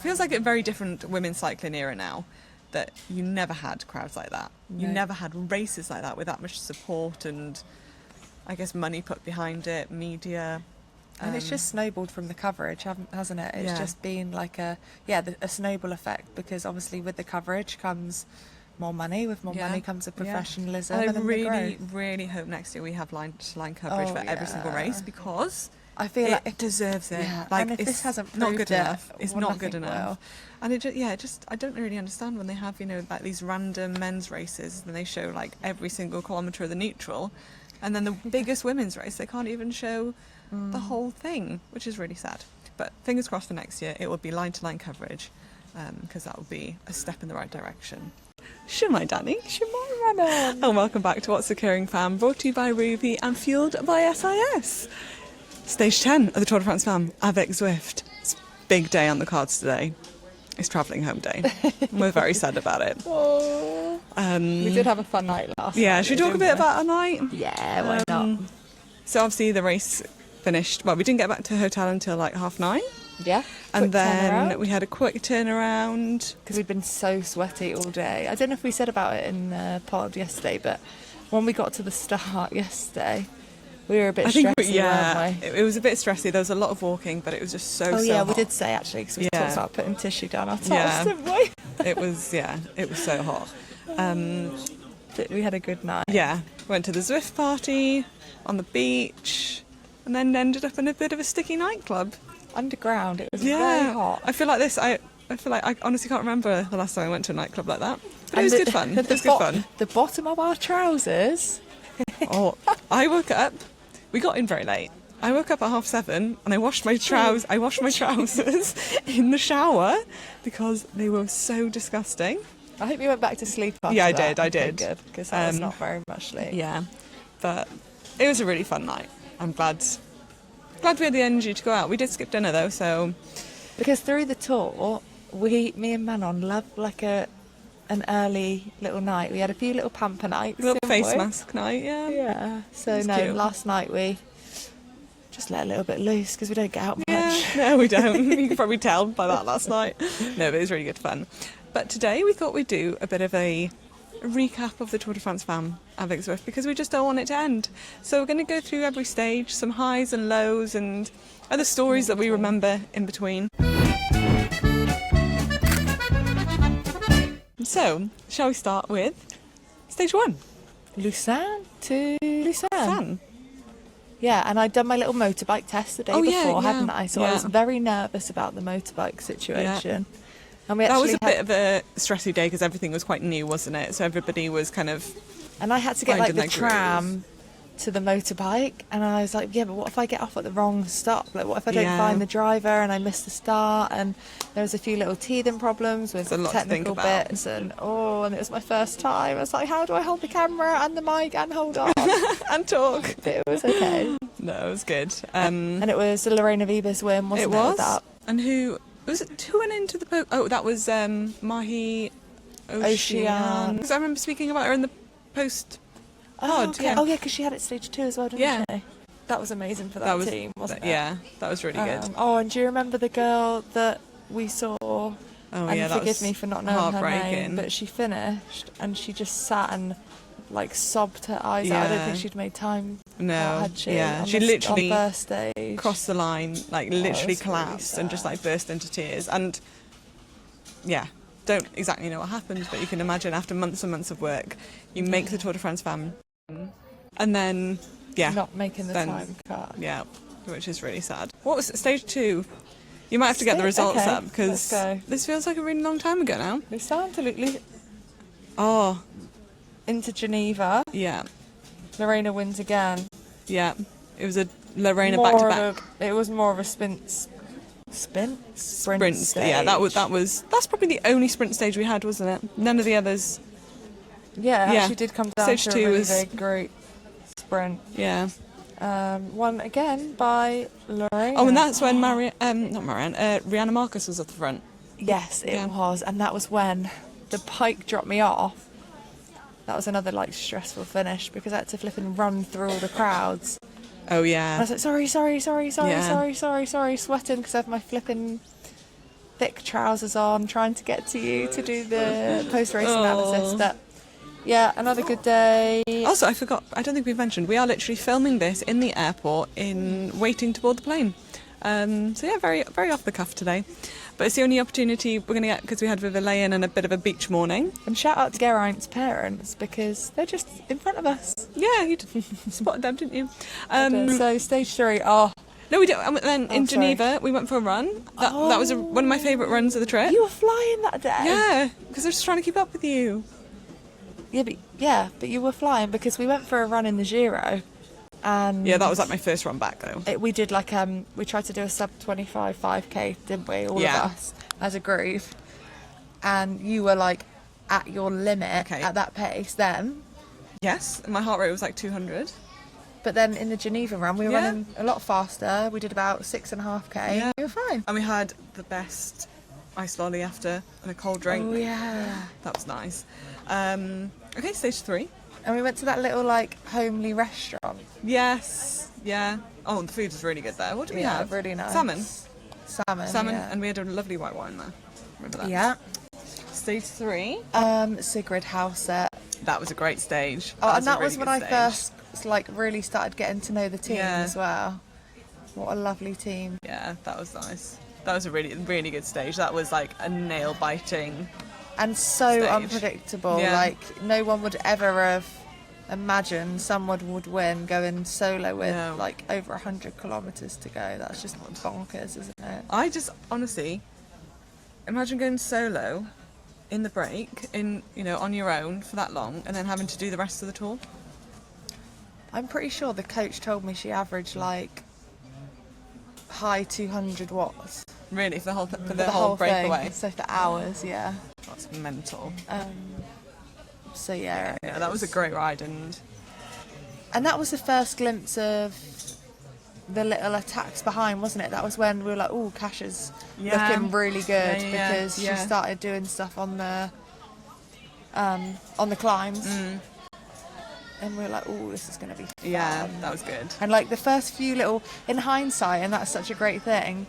It feels like a very different women's cycling era now, that you never had crowds like that. No. You never had races like that with that much support and, I guess, money put behind it, media. And it's just snowballed from the coverage, hasn't it? It's just been like a snowball effect, because obviously with the coverage comes more money. With more money comes a professionalism. And I really hope next year we have line-to-line coverage for every single race, because I feel like it deserves it. Yeah. Like, and if this hasn't not good enough, it's well, not good enough. And it just I don't really understand when they have, you know, like these random men's races, and they show like every single kilometre of the neutral, and then the biggest women's race they can't even show the whole thing, which is really sad. But fingers crossed for next year it will be line-to-line coverage, because that will be a step in the right direction. Shumai Dani. Shumai Manon. And welcome back to What's Occurring Fam, brought to you by Rouvy and fuelled by SIS. Stage 10 of the Tour de France Femme, avec Zwift. It's a big day on the cards today. It's travelling home day. We're very sad about it. We did have a fun night last night. Yeah, should we talk a bit about our night? Yeah, why not? So obviously the race finished, well, we didn't get back to the hotel until like 9:30. Yeah. And then we had a quick turnaround. Because we'd been so sweaty all day. I don't know if we said about it in the pod yesterday, but when we got to the start yesterday, we were a bit stressy, weren't we? It was a bit stressy. There was a lot of walking, but it was just so hot. We did say, actually, because we talked about putting tissue down our toes, didn't we? it was so hot. But we had a good night. Yeah, went to the Zwift party on the beach, and then ended up in a bit of a sticky nightclub. Underground, it was very hot. I feel like this, I feel like I honestly can't remember the last time I went to a nightclub like that. But it was good fun. It was good fun. The bottom of our trousers. I woke up, we got in very late. I woke up at 7:30 and I washed my trousers. I washed my trousers in the shower because they were so disgusting. I hope you went back to sleep after I that. did. Good, because that was not very much sleep. Yeah, but it was a really fun night. I'm glad we had the energy to go out. We did skip dinner though, so... Because through the tour, me and Manon loved like an early little night. We had a few little pamper nights. Little face mask night, yeah. Yeah. So cute. Last night we just let a little bit loose because we don't get out much. Yeah, no, we don't. You can probably tell by that last night. No, but it was really good fun. But today we thought we'd do a bit of a recap of the Tour de France Femme avec Zwift, because we just don't want it to end. So we're going to go through every stage, some highs and lows and other stories that we remember in between. So, shall we start with stage 1? Lucerne to Lucerne. Fun. Yeah, and I'd done my little motorbike test the day before, hadn't I? So I was very nervous about the motorbike situation. Yeah. And we that was a bit of a stressy day because everything was quite new, wasn't it? So everybody was kind of... And I had to get like the tram to the motorbike, and I was like, yeah, but what if I get off at the wrong stop? Like, what if I don't find the driver and I miss the start? And there was a few little teething problems with technical bits, and it was my first time. I was like, how do I hold the camera and the mic and hold on and talk? But it was okay. No, it was good. And it was Lorena Wiebes win, wasn't it? It was. That? And who went into the post? Oh, that was Mahi Ocean. Because I remember speaking about her in the post. Okay. Oh yeah, because she had it stage 2 as well, didn't she? That was amazing for that team, wasn't it? Yeah, that was really good. And do you remember the girl that we saw? Oh yeah, that forgive me for not knowing her name, but she finished and she just sat and like sobbed her eyes out. I don't think she'd made time. No, had she? Yeah, she literally on first stage crossed the line, like literally collapsed and just like burst into tears. And yeah, don't exactly know what happened, but you can imagine after months and months of work, you make the Tour de France Femme, and then not making the time cut. Yeah, which is really sad. What was stage 2? You might have to get the results up because this feels like a really long time ago now. Lucerne to into Geneva. Yeah. Lorena wins again. Yeah. It was a Lorena back-to-back. It was more of a sprint stage. Yeah, that's probably the only sprint stage we had, wasn't it? None of the others. Yeah, she did come down stage to 2 a really was big group sprint. Yeah. Won again by Lorena. Oh, and that's when Rihanna Marcus was at the front. Yes, it was, and that was when the pike dropped me off. That was another like stressful finish because I had to flip and run through all the crowds. Oh yeah. And I was like, sorry, sweating because I have my flipping thick trousers on, trying to get to you to do the post-race analysis. But yeah, another good day. Also, I forgot, I don't think we've mentioned, we are literally filming this in the airport in waiting to board the plane. So yeah, very, very off the cuff today. But it's the only opportunity we're going to get because we had a bit of a lay-in and a bit of a beach morning. And shout out to Geraint's parents because they're just in front of us. Yeah, you spotted them, didn't you? So stage 3, oh. No, we didn't. And then in Geneva, we went for a run. That was one of my favourite runs of the trip. You were flying that day? Yeah, because I was just trying to keep up with you. Yeah, but you were flying because we went for a run in the Giro. And yeah, that was like my first run back though. We did like we tried to do a sub 25 5k, didn't we? All of us as a group. And you were like at your limit at that pace then. Yes, my heart rate was like 200. But then in the Geneva run, we were running a lot faster. We did about 6.5k. Yeah. You were fine. And we had the best ice lolly after and a cold drink. Oh yeah, that was nice. Okay, stage 3. And we went to that little like homely restaurant. Yes, yeah. Oh, the food was really good there. What did we have? Really nice. Salmon, yeah. And we had a lovely white wine there. Remember that? Yeah. Stage 3. Sigrid House. That was a great stage. And that was when I first like really started getting to know the team as well. What a lovely team. Yeah, that was nice. That was a really, really good stage. That was like a nail-biting and so stage. Unpredictable. Like no one would ever have imagined someone would win going solo with like over 100 kilometres to go. That's just bonkers, isn't it? I just honestly imagine going solo in the break, on your own for that long, and then having to do the rest of the tour. I'm pretty sure the coach told me she averaged like high 200 watts. Really, for the whole breakaway? So for hours, yeah. That's mental. So yeah, that was a great ride, and that was the first glimpse of the little attacks behind, wasn't it? That was when we were like, oh, Kasia looking really good because she started doing stuff on the climbs. And we were like, oh, this is going to be fun. Yeah, that was good. And like the first few little, in hindsight, and that's such a great thing,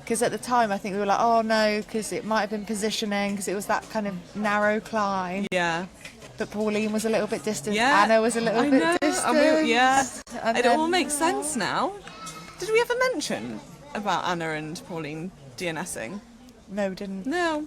because at the time I think we were like, oh no, because it might have been positioning, because it was that kind of narrow climb. Yeah. But Pauline was a little bit distant. Yeah. Anna was a little bit distant. And it all makes sense now. Did we ever mention about Anna and Pauline DNSing? No, we didn't. No.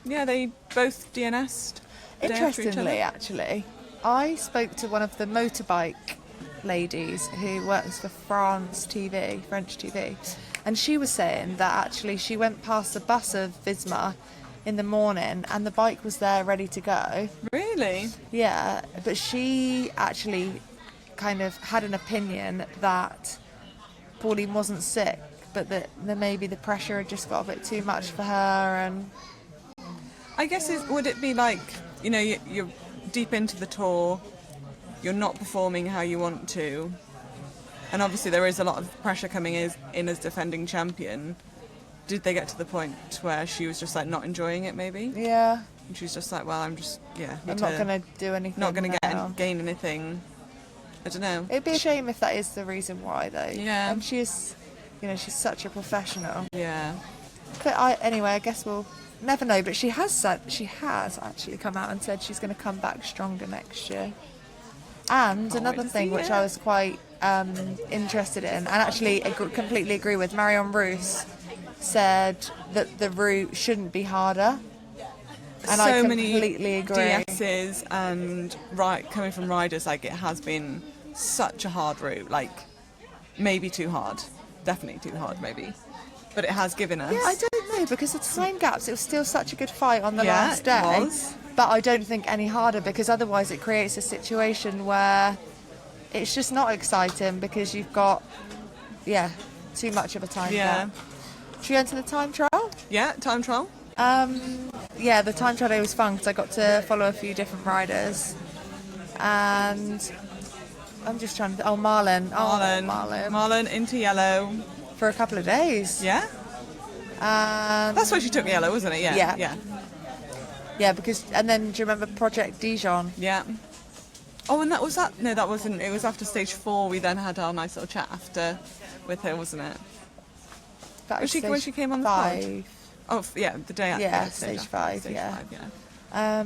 Yeah, they both DNS'd. Interestingly, actually, I spoke to one of the motorbike ladies who works for French TV, and she was saying that actually she went past the bus of Visma in the morning and the bike was there ready to go. Really? Yeah, but she actually kind of had an opinion that Pauline wasn't sick, but that maybe the pressure had just got a bit too much for her. And I guess would it be like, you're deep into the tour, you're not performing how you want to, and obviously there is a lot of pressure coming in as defending champion. Did they get to the point where she was just like not enjoying it maybe? Yeah. And she was just like, well, I'm not going to do anything. Not going to gain anything. I don't know. It'd be a shame if that is the reason why, though. Yeah. And she is, she's such a professional. Yeah. But I guess we'll never know. But she has actually come out and said she's going to come back stronger next year. And another thing which I was quite interested in, and actually completely agree with, Marion Roos said that the route shouldn't be harder. And so I completely agree. DSs and coming from riders, like it has been such a hard route, like maybe too hard, definitely too hard maybe, but it has given us. Yeah, I don't know, because of the time gaps, it was still such a good fight on the last day. It was. But I don't think any harder, because otherwise it creates a situation where it's just not exciting because you've got too much of a time gap. Should we enter the time trial? Yeah, time trial. The time trial day was fun because I got to follow a few different riders, and I'm just trying to. Marlon into yellow for a couple of days. Yeah. That's why she took yellow, wasn't it? Yeah. Yeah, because and then do you remember Project Dijon? Yeah. Oh, and that was that. No, that wasn't. It was after stage 4. We then had our nice little chat after with her, wasn't it? That was when she came on the 5. Oh, yeah, the day after. Yeah, stage 5, Stage yeah. 5, yeah.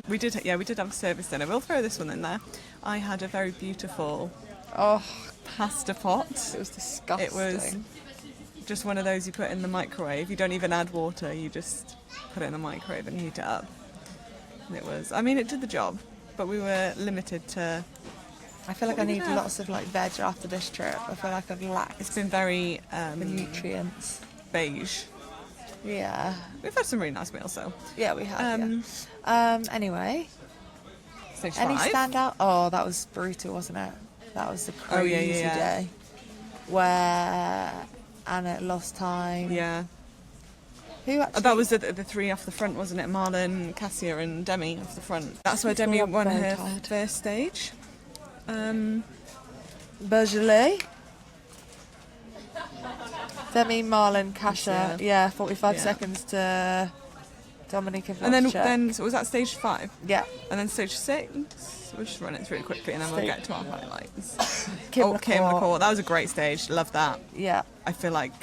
We did have a service dinner. We'll throw this one in there. I had a very beautiful pasta pot. It was disgusting. It was just one of those you put in the microwave. You don't even add water. You just put it in the microwave and heat it up. And it did the job, but we were limited to... I feel like I need lots of veg after this trip. I feel like I've lacked. It's been very the nutrients. Beige. Yeah. We've had some really nice meals, though. Yeah, we have. Anyway. Stage Any 5? standout? Oh, that was brutal, wasn't it? That was the crazy yeah. day where Anna lost time. Yeah. Who actually? That was the 3 off the front, wasn't it? Marlon, Cassia, and Demi off the front. That's where Demi won her first stage. Beaujolais. Demi, Marlon, Kasia. Yeah, 45 seconds to Dominic and then so was that stage 5? Yeah. And then stage 6? We'll just run it through quickly and then we'll get to our highlights. Kim McCall. That was a great stage. Love that. Yeah. I feel like...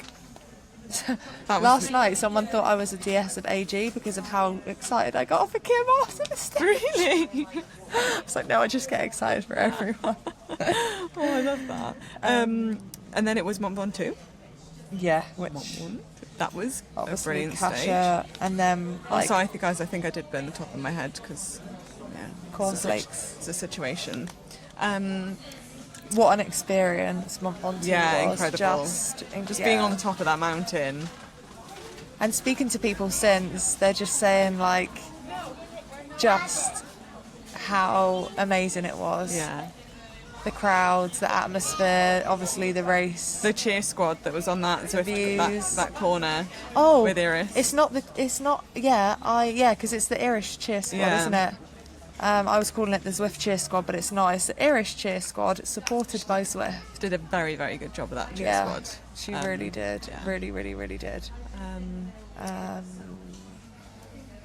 Last night someone thought I was a DS of AG because of how excited I got for Kim after the stage. Really? I was like, no, I just get excited for everyone. Oh, I love that. And then it was Mont Ventoux. Yeah, that was a brilliant Kasia, stage. And then I think I did burn the top of my head because cornflakes. It's a situation. What an experience Mont Ventoux was. Incredible. Just being on the top of that mountain. And speaking to people since, they're just saying just how amazing it was. Yeah. The crowds, the atmosphere, obviously the race. The cheer squad that was on that that corner with Iris. Because it's the Irish cheer squad, isn't it? I was calling it the Zwift cheer squad, but it's not. It's the Irish cheer squad, supported by Zwift. Did a very, very good job of that cheer squad. She really did. Yeah. Really, really, really did.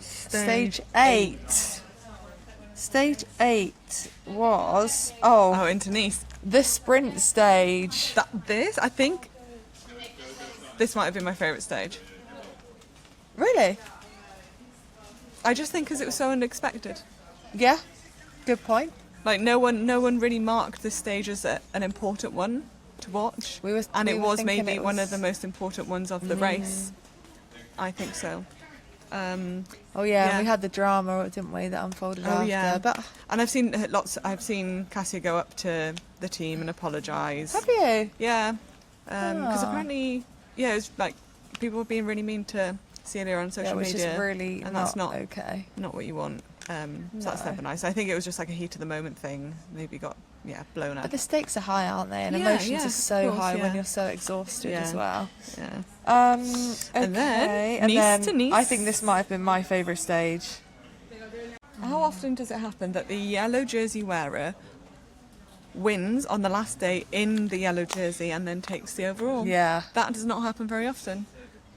Stage 8. Stage 8 was into Nice. The sprint stage. I think this might have been my favourite stage. Really? I just think because it was so unexpected. Yeah, good point. No one really marked this stage as an important one to watch, it was maybe one of the most important ones of the race. I think so. And we had the drama, didn't we, that unfolded after. Yeah. But and I've seen Cassia go up to the team and apologise. Have you? Yeah. Because apparently, it was people were being really mean to Celia on social media. Which is really and that's not okay. Not what you want. So that's never nice. I think it was just a heat of the moment thing. Maybe got blown up. But the stakes are high, aren't they? And emotions are so high when you're so exhausted as well. Yeah. And then Nice to Nice. I think this might have been my favourite stage. How often does it happen that the yellow jersey wearer wins on the last day in the yellow jersey and then takes the overall? Yeah. That does not happen very often.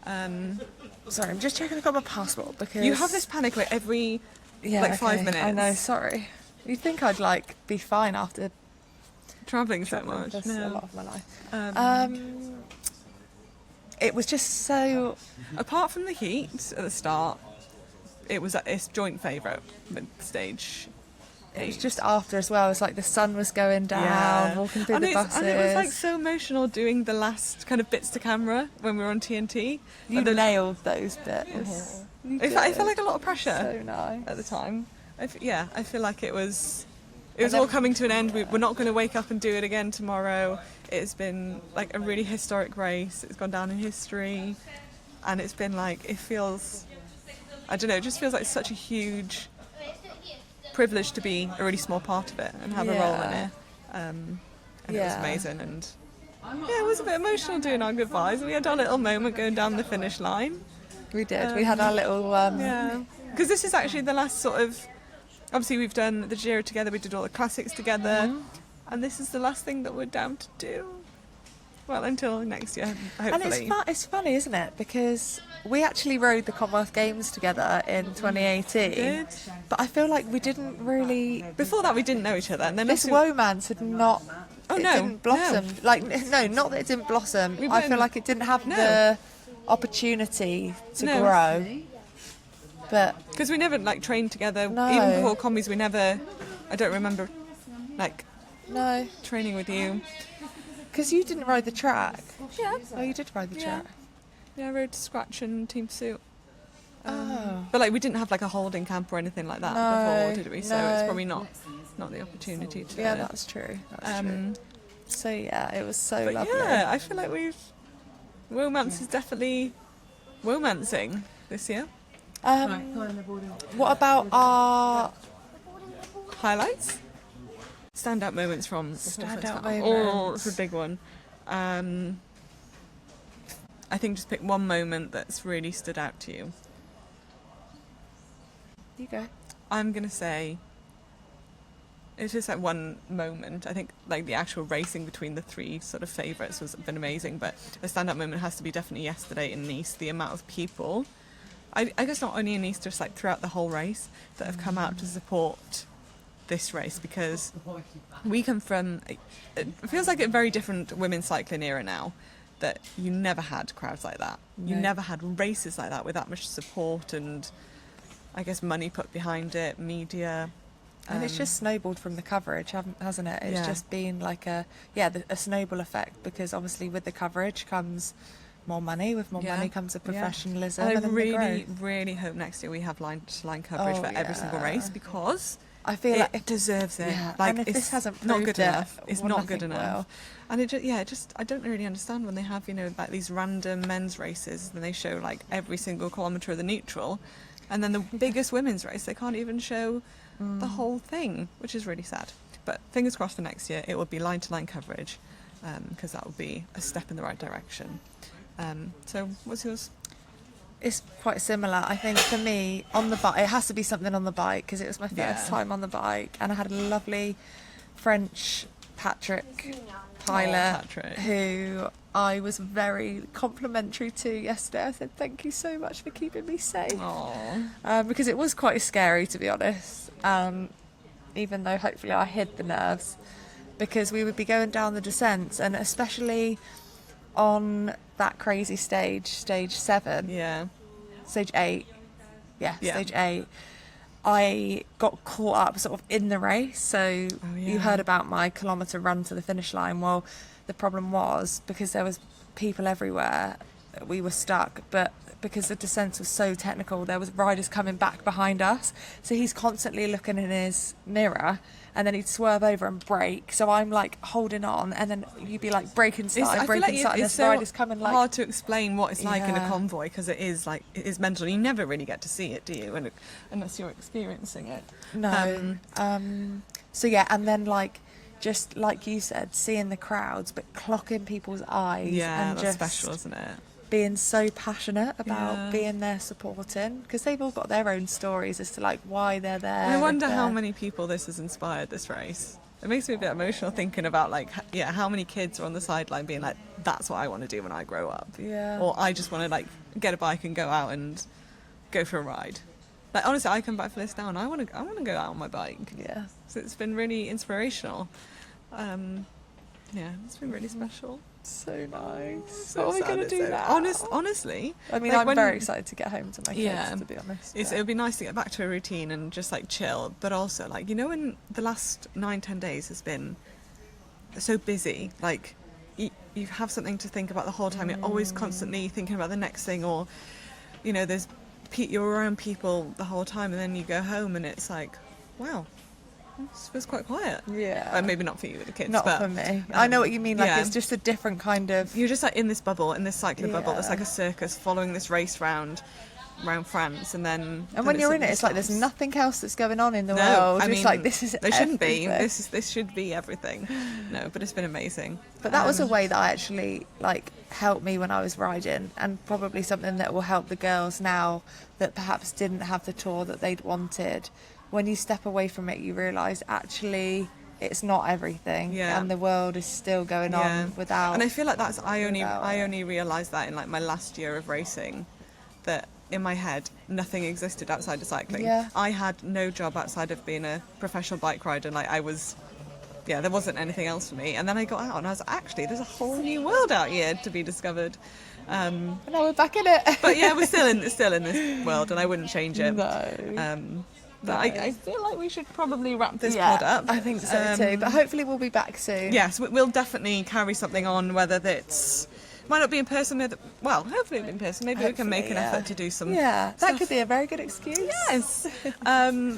Sorry, I'm just checking I've got my passport because you have this panic every 5 minutes. I know, sorry. You'd think I'd be fine after travelling so much. That's a lot of my life. It was just so... Apart from the heat at the start, it's joint favourite with stage 8. It was just after as well. It was the sun was going down, walking through the buses. And it was so emotional doing the last kind of bits to camera when we were on TNT. You nailed those bits. It felt like a lot of pressure so nice. At the time. I feel like it was all coming to an end. We're not going to wake up and do it again tomorrow. It's been a really historic race. It's gone down in history, and it's been it feels, I don't know, it just feels like such a huge privilege to be a really small part of it and have a role in it. And it was amazing, and it was a bit emotional doing our goodbyes. We had our little moment going down the finish line. We did. We had our little because this is actually the last sort of... Obviously, we've done the Giro together, we did all the classics together, and this is the last thing that we're down to do. Well, until next year, hopefully. And it's funny, isn't it? Because we actually rode the Commonwealth Games together in 2018. We did. But I feel like we didn't really... Before that, we didn't know each other. And then this romance had not... Oh, it no. didn't blossom. No. No, not that it didn't blossom. I feel like it didn't have opportunity to grow. But because we never like trained together, No. even before commies, I don't remember like no, training with you. because you didn't ride the track. Yeah. Oh, you did ride the track. Yeah, I rode Scratch and Team Suit. Oh. But like we didn't have like a holding camp or anything like that No, before, did we? So no. it's probably not the opportunity to. Yeah, that's true. That's true. So yeah, it was so But lovely. yeah, I feel like romance is definitely romancing this year. What about our Highlights, standout moments from the Tour de France Standout Femme. moments. Oh, it's a big one. I think just pick one moment that's really stood out to you. You go. I'm gonna say it's just like one moment. I think like the actual racing between the three sort of favourites has been amazing, but a standout moment has to be definitely yesterday in Nice. The amount of people, I guess not only in Nice, just like throughout the whole race, that have come out to support this race, because we come from, it feels like a very different women's cycling era now, that you never had crowds like that. You No. never had races like that with that much support and I guess money put behind it, media. And it's just snowballed from the coverage, hasn't it? It's Yeah. just been like a snowball effect, because obviously with the coverage comes more money. With more money comes a professionalism. And I then the really, growth. really hope next year we have line-to-line coverage Oh, for every single yeah. race, because I feel like it deserves it. Yeah. Like, And if it's this hasn't not proved good it, enough. It's well, not good nothing enough. will. And it just I don't really understand when they have like these random men's races, and they show like every single kilometre of the neutral, and then the biggest women's race they can't even show the whole thing, which is really sad. But fingers crossed for next year it will be line-to-line coverage, because that will be a step in the right direction. So what's yours? It's quite similar. I think for me, on the bike, it has to be something on the bike, because it was my first time on the bike, and I had a lovely French Patrick pilot Patrick. who I was very complimentary to yesterday. I said, thank you so much for keeping me safe. Aww. Because it was quite scary, to be honest, even though hopefully I hid the nerves, because we would be going down the descents, and especially on that crazy stage 7, Yeah. stage 8, Yeah. stage 8, I got caught up sort of in the race. So you heard about my kilometre run to the finish line. Well, the problem was, because there was people everywhere, we were stuck, but because the descent was so technical, there was riders coming back behind us, so he's constantly looking in his mirror, and then he'd swerve over and brake, so I'm like holding on, and then you'd be like braking starting, I feel braking like starting, it's this rider's so coming like hard to explain what it's like in a Yeah. convoy, because it is mental. You never really get to see it, do you? Unless you're experiencing it. no. So yeah, and then like, just like you said, seeing the crowds, but clocking people's eyes, Yeah, and that's just special, isn't it? being so passionate about Yeah. being there supporting, because they've all got their own stories as to like why they're there. I wonder if how they're- many people this has inspired, this race. It makes me a bit emotional thinking about like, how many kids are on the sideline being like, that's what I want to do when I grow up. Yeah. Or I just want to like get a bike and go out and go for a ride. Like honestly, I come back for this now and I want to go out on my bike. Yeah. So it's been really inspirational. Yeah, it's been really special. So nice. So what are we sad going to it's do over. now? Honestly, I mean, like, I'm very excited to get home to my kids, Yeah. to be honest. It would be nice to get back to a routine and just like chill, but also like, when the last 9-10 days has been so busy, like you have something to think about the whole time. You're always constantly thinking about the next thing, or there's you're around people the whole time, and then you go home and it's like, wow, this feels quite quiet. Yeah. Maybe not for you with the kids, Not but for me. I know what you mean. Like, yeah. it's just a different kind of. You're just like in this bubble, in this cycling bubble. It's Yeah. like a circus following this race round France, and then. And when you're in it, it's like there's nothing else that's going on in the world. It's like, this is There shouldn't be. everything. This should be everything. No, but it's been amazing. But that was a way that I actually like helped me when I was riding, and probably something that will help the girls now that perhaps didn't have the tour that they'd wanted. When you step away from it, you realise actually it's not everything, Yeah. and the world is still going on without. And I feel like I without only realised that in like my last year of racing, that in my head nothing existed outside of cycling. Yeah. I had no job outside of being a professional bike rider. Like there wasn't anything else for me. And then I got out and I was like, actually, there's a whole new world out here to be discovered. But now we're back in it. But yeah, we're still in this world, and I wouldn't change it. No. But I feel like we should probably wrap this pod up. I think so too. But hopefully we'll be back soon. Yes, we'll definitely carry something on, whether that's... Might not be in person, well, hopefully it'll be in person. Maybe we can make an effort to do some that could be a very good excuse. Yes.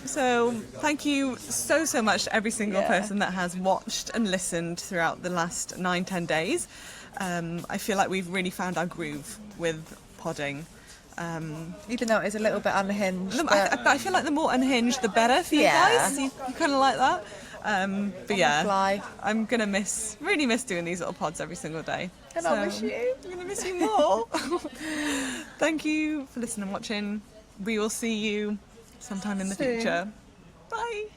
So thank you so much to every single person that has watched and listened throughout the last 9-10 days. I feel like we've really found our groove with podding. Even though it is a little bit unhinged. I feel like the more unhinged, the better for you guys. You kind of like that. But yeah, I'm going to really miss doing these little pods every single day. And I'll miss you. I'm going to miss you more. Thank you for listening and watching. We will see you sometime in the future. Bye.